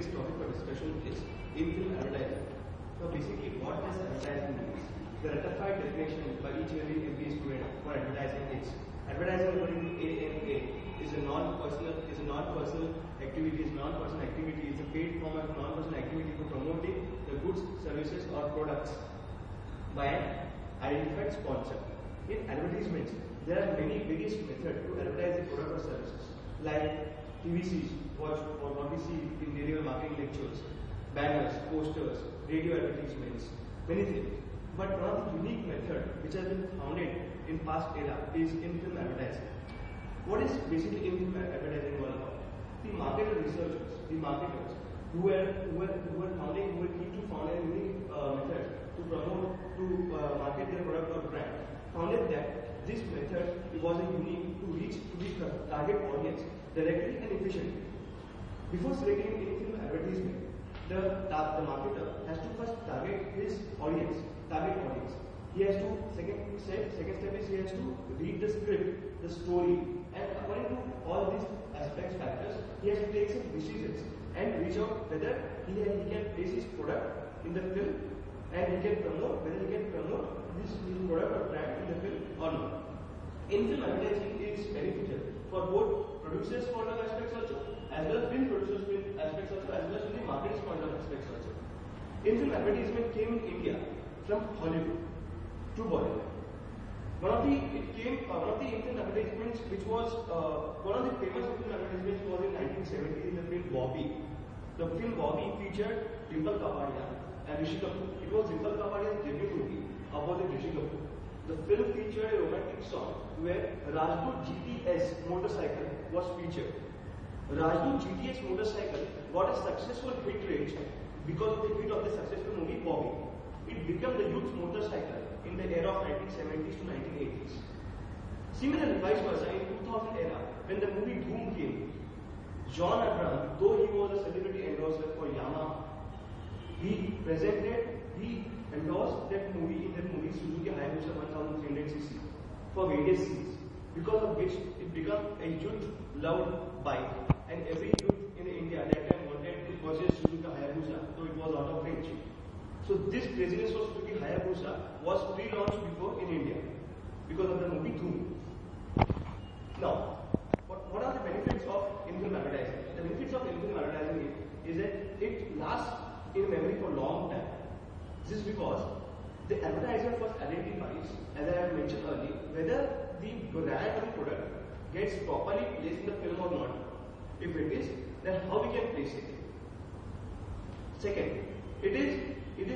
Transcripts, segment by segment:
today's topic for discussion is in-film advertising. So basically, what does advertising mean? The ratified definition by each and every MBA student for advertising is: advertising according to AMA is a non-personal activity. Is a paid form of non-personal activity for promoting the goods, services, or products by an identified sponsor. In advertisements, there are many various methods to advertise the product or services, like TVCs, what we see in daily marketing lectures, banners, posters, radio advertisements, many things. But one of the unique methods which has been founded in past era is in-film advertising. What is basically in-film advertising all about? The marketer researchers, the marketers who were keen to found a unique method to promote, to market their product or brand, founded that this method was a unique to reach the target audience directly and efficiently. Before selecting in-film advertisement, the marketer has to first target his audience. He has to second step is he has to read the script, the story, and according to all these factors, he has to take some decisions and reach out whether he can place his product in the film, and he can promote whether he can promote this product or brand in the film or not. In-film advertising is beneficial for both producers' point of aspects also, as well as film producers' aspects also, as well as the marketer's point of aspects also. In-film advertisement came in India from Hollywood to Bollywood. One of the in-film advertisements which was one of the famous in-film advertisements was in 1970 in the film Bobby. The film Bobby featured Dimple Kapadia and Rishi Kapoor. It was Dimple Kapadia's debut movie about Rishi Kapoor. The film featured a romantic song where Rajdoot GTS motorcycle was featured. Rajdoot GTS motorcycle got a successful hit rate because of the hit of the successful movie Bobby. It became the youth motorcycle in the era of 1970s to 1980s. Similarly, vice versa, in 2000 era, when the movie Dhoom came, John Abraham, though he was a celebrity endorser for Yamaha, he endorsed that movie Suzuki Hayabusa 1300cc for various scenes, because of which it became a youth-loved bike, and every youth in India at that time wanted to purchase Suzuki Hayabusa, though it was out of range. So this craziness for Suzuki Hayabusa was pre-launched before in India because of the movie Dhoom. Now, what are the benefits of in-film advertising? The benefits of in-film advertising is that it lasts in memory for a long time. This is because the advertiser first identifies, as I have mentioned earlier, whether the brand or the product gets properly placed in the film or not. If it is, then how we can place it. Second, if the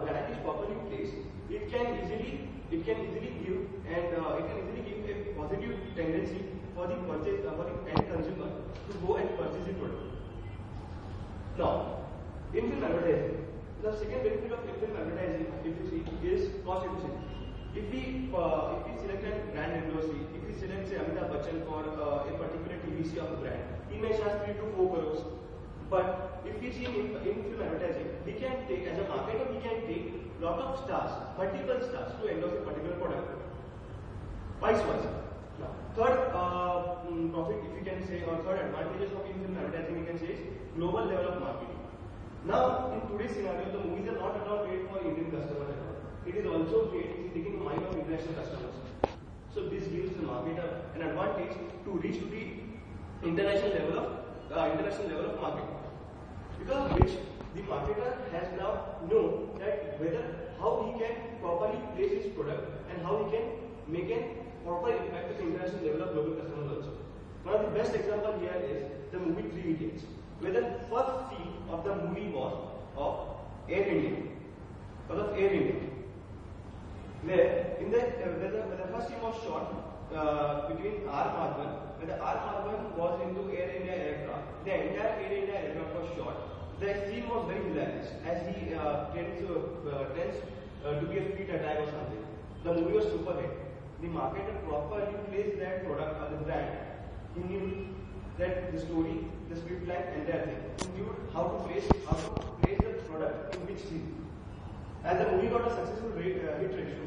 brand is properly placed, it can easily give a positive tendency for the end consumer to go and purchase the product. Now, in-film advertising. The second benefit of in-film advertising, if you see, is cost efficiency. If we select a brand endorsee, if we select say Amitabh Bachchan for a particular TVC of a brand, he may charge 3 to 4 crores. But if we see in film advertising, we can take, as a marketer, we can take lot of stars, multiple stars to endorse a particular product. Vice versa. Now, third profit, if you can say, or third advantages of in-film advertising, you can say, is global level of marketing. Now, in today's scenario, the movies are not at all made for Indian customers at all. It is also made in taking the mind of international customers. So this gives the marketer an advantage to reach to the international level of marketing. Because of which the marketer has now know that how he can properly place his product and how he can make a proper impact at the international level of global customers also. One of the best example here is the movie Three Idiots, where the first scene of the movie was of Air India, where the first scene was shot between R. Madhavan, when the R. Madhavan was into Air India aircraft. The entire Air India aircraft was shot. The scene was very hilarious as he tends to be a street attack or something. The movie was super hit. The marketer properly placed that product or the brand. He knew that the story, the script line, entire thing. He knew how to place the product in which scene. As the movie got a successful hit ratio,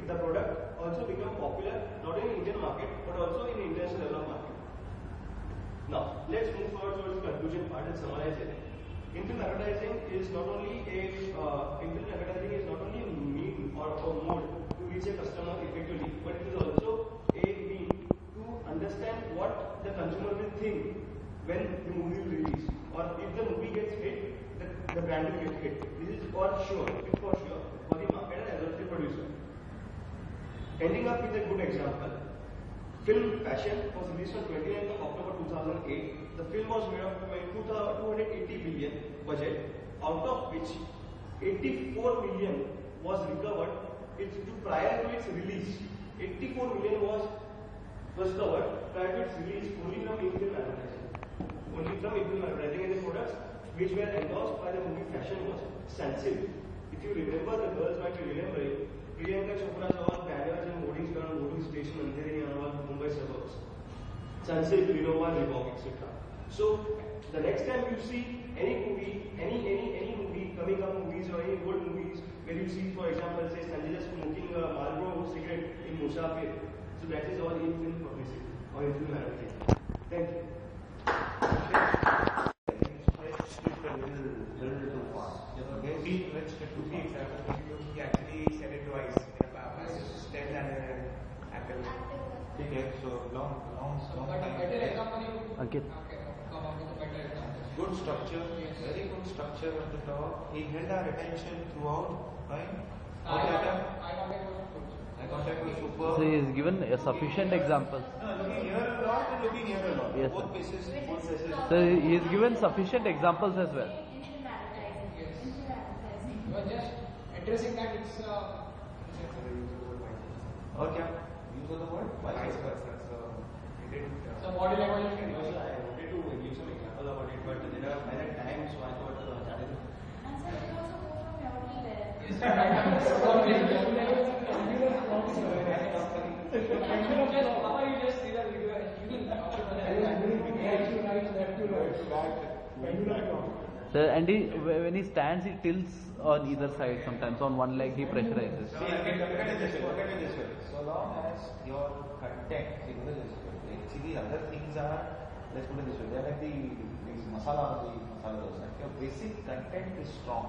the product also became popular not in Indian market but also in international level market. Now, let's move forward towards the conclusion part and summarize it. In-film advertising is not only a mean or mode to reach a customer effectively, but it is also a mean to understand what the consumer will think when the movie will release, or if the movie gets hit, the brand will get hit. This is for sure for the marketer as well as the producer. Ending up with a good example. Film Passion was released on 29th of October 2008. The film was made of 280 billion budget, out of which 84 million was recovered prior to its release. 84 million was covered prior to its release only from in-film advertising. And the products which were endorsed by the movie Passion was Sunsilk. If you remember, the girls might be remembering, Priyanka Chopra was banners and hoardings around voting station Andheri and all Mumbai suburbs. Sunsilk, Renova, Reebok, etc. So the next time you see any movie coming up, movies or any old movies where you see, for example, say Sanjay smoking a Marlboro cigarette in Musafir, so that is all in-film publicity or in-film advertising. Thank you. He actually said it twice. Steps and active. Okay, so long time. Okay. Good structure, very good structure at the top. He held our attention throughout, right? Eye contact was super. So he has given a sufficient examples. Looking here a lot and looking here a lot. Yes, both places. So he has given sufficient examples as well. You are just addressing that it's Or क्या? Use of the word? Vice versa. so body language you can use. I wanted to give some example about it, but there are many times, so I thought challenge. So and when he stands, he tilts on either side. Sometimes on one leg he pressurizes. Look at it this way. So long as your content, see the other things are, let's put it this way, they're like these masala dosa. Your basic content is strong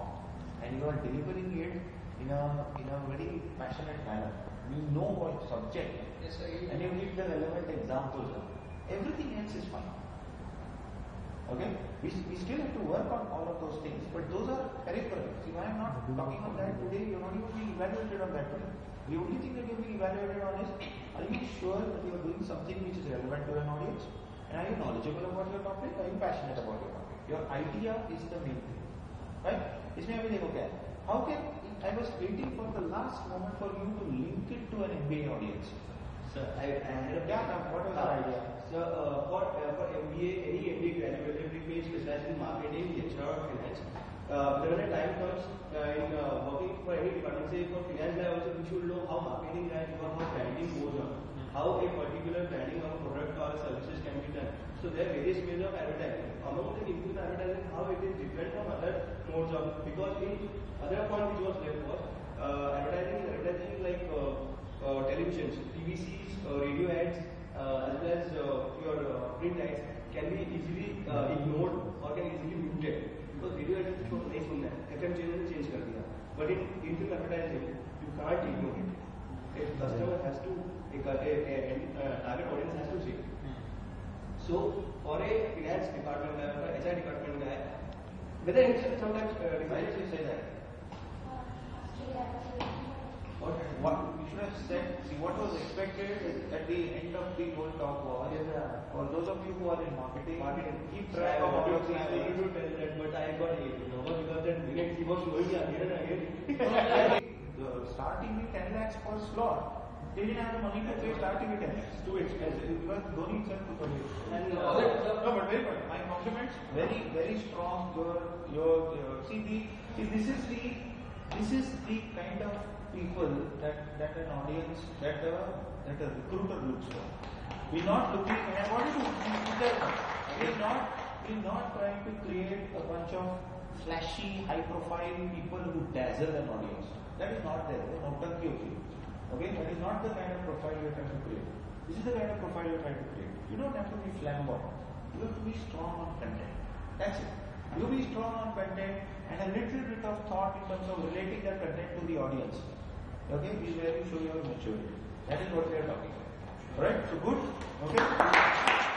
and you are delivering it in a very passionate manner. You know what subject and you give the relevant examples. Everything else is fine. Okay? We still have to work on all of those things, but those are peripheral. See, why I'm not talking on that today, you're not even being evaluated on that today. The only thing that you're being evaluated on is, are you sure that you are doing something which is relevant to an audience? And are you knowledgeable about your topic? Are you passionate about your topic? Your idea is the main thing. Right? इसमें अभी देखो क्या है? How can I was waiting for the last moment for you to link it to an MBA audience. Sir, I had a what was your idea? So for MBA, any MBA graduate, if we specialize in marketing, HR or finance, then when the time comes in working for any department, say for finance guy also, we should know how marketing guy or how branding goes on, how a particular branding of a product or services can be done. So there are various ways of advertising. Among the in-film advertising, how it is different from other modes of, because in other point which was left was advertising like televisions, TVCs, radio ads, as well as your print ads can be easily ignored or can easily muted, because radio ads को नहीं सुनना है, FM channel ने change कर दिया. But in in-film advertising, you can't ignore it. A customer has to, target audience has to see. So for a finance department guy or HR department guy, whether it's sometimes designers will say that. What we should have said, see what was expected at the end of the whole talk was, for those of you who are in marketing, keep track of all your things. I wanted to tell that, but I got it, because that minute he was showing again and again. Starting with 10 lakhs per slot, they didn't have the money to pay starting with 10 lakhs. Too expensive. Because Dhoni itself took away. And no, but very good. My compliments, very, very strong. This is the kind of people that an audience, that a recruiter looks for. We're not looking, and I wanted to put that, we're not trying to create a bunch of flashy, high-profile people who dazzle an audience. That is not there. Okay, that is not the kind of profile we're trying to create. This is the kind of profile we're trying to create. You don't have to be flamboyant. You have to be strong on content. That's it. You be strong on content and a little bit of thought in terms of relating that content to the audience. Okay, is where you show your maturity. That is what we are talking about. Alright, so good? Okay?